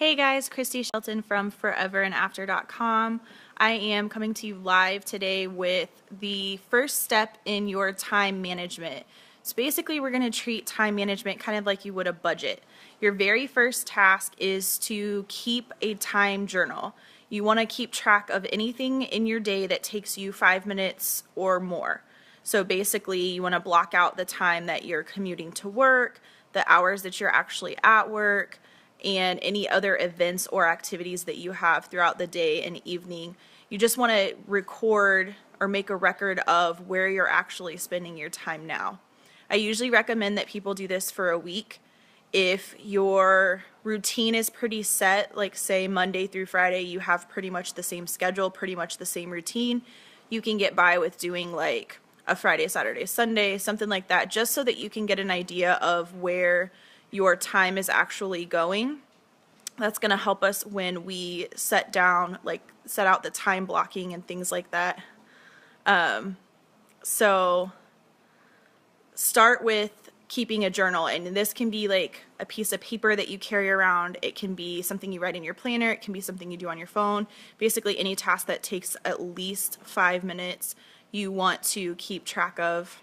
Hey guys, Christy Shelton from foreverandafter.com. I am coming to you live today with the first step in your time management. So basically we're going to treat time management kind of like you would a budget. Your very first task is to keep a time journal. You want to keep track of anything in your day that takes you 5 minutes or more. So basically you want to block out the time that you're commuting to work, the hours that you're actually at work, and any other events or activities that you have throughout the day and evening. You just want to record or make a record of where you're actually spending your time now. I usually recommend that people do this for a week. If your routine is pretty set, like say Monday through Friday, you have pretty much the same schedule, pretty much the same routine, you can get by with doing like a Friday, Saturday, Sunday, something like that, just so that you can get an idea of where your time is actually going. That's going to help us when we set out the time blocking and things like that. So start with keeping a journal, and this can be like a piece of paper that you carry around. It can be something you write in your planner. It can be something you do on your phone. Basically any task that takes at least 5 minutes you want to keep track of,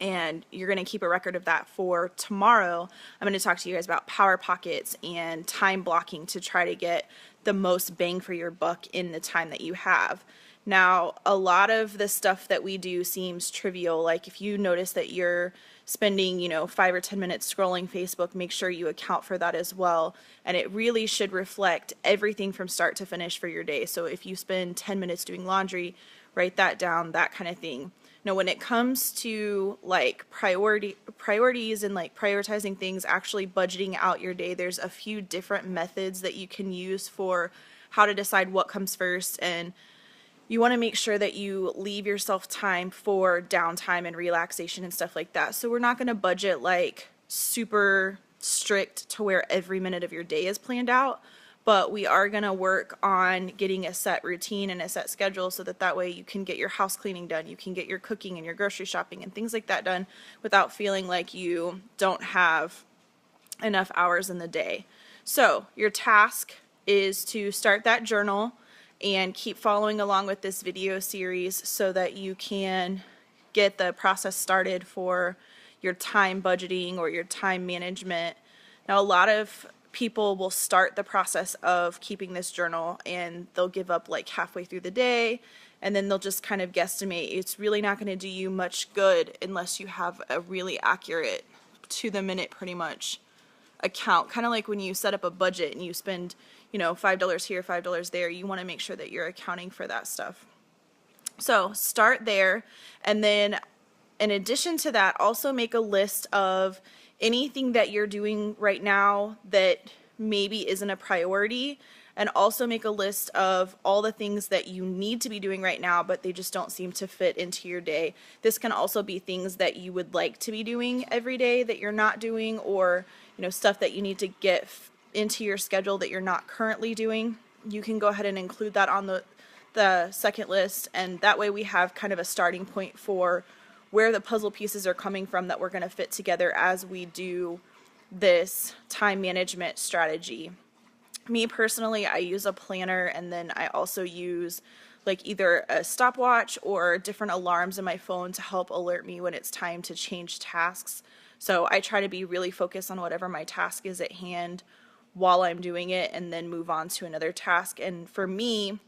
and you're going to keep a record of that for tomorrow. I'm going to talk to you guys about power pockets and time blocking to try to get the most bang for your buck in the time that you have. Now, a lot of the stuff that we do seems trivial. Like if you notice that you're spending, 5 or 10 minutes scrolling Facebook, make sure you account for that as well. And it really should reflect everything from start to finish for your day. So if you spend 10 minutes doing laundry, write that down, that kind of thing. Now, when it comes to like priorities and like prioritizing things, actually budgeting out your day, there's a few different methods that you can use for how to decide what comes first, and you want to make sure that you leave yourself time for downtime and relaxation and stuff like that. So we're not going to budget like super strict to where every minute of your day is planned out, but we are going to work on getting a set routine and a set schedule so that way you can get your house cleaning done, you can get your cooking and your grocery shopping and things like that done without feeling like you don't have enough hours in the day. So your task is to start that journal and keep following along with this video series so that you can get the process started for your time budgeting or your time management. Now, a lot of people will start the process of keeping this journal and they'll give up like halfway through the day, and then they'll just kind of guesstimate. It's really not going to do you much good unless you have a really accurate, to the minute pretty much account. Kind of like when you set up a budget and you spend, $5 here, $5 there, you want to make sure that you're accounting for that stuff. So start there, and then in addition to that, also make a list of anything that you're doing right now that maybe isn't a priority, and also make a list of all the things that you need to be doing right now but they just don't seem to fit into your day. This can also be things that you would like to be doing every day that you're not doing, or stuff that you need to get into your schedule that you're not currently doing. You can go ahead and include that on the second list, and that way we have kind of a starting point for where the puzzle pieces are coming from that we're going to fit together as we do this time management strategy. Me personally, I use a planner, and then I also use like either a stopwatch or different alarms in my phone to help alert me when it's time to change tasks. So I try to be really focused on whatever my task is at hand while I'm doing it, and then move on to another task. And for me,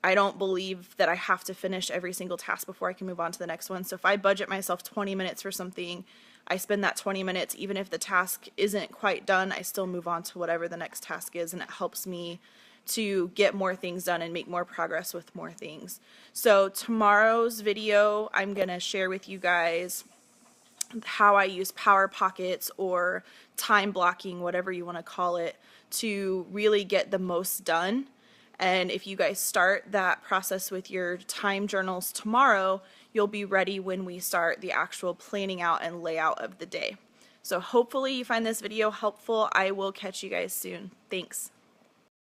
I don't believe that I have to finish every single task before I can move on to the next one. So if I budget myself 20 minutes for something, I spend that 20 minutes. Even if the task isn't quite done, I still move on to whatever the next task is, and it helps me to get more things done and make more progress with more things. So tomorrow's video, I'm going to share with you guys how I use power pockets or time blocking, whatever you want to call it, to really get the most done. And if you guys start that process with your time journals tomorrow, you'll be ready when we start the actual planning out and layout of the day. So hopefully you find this video helpful. I will catch you guys soon. Thanks.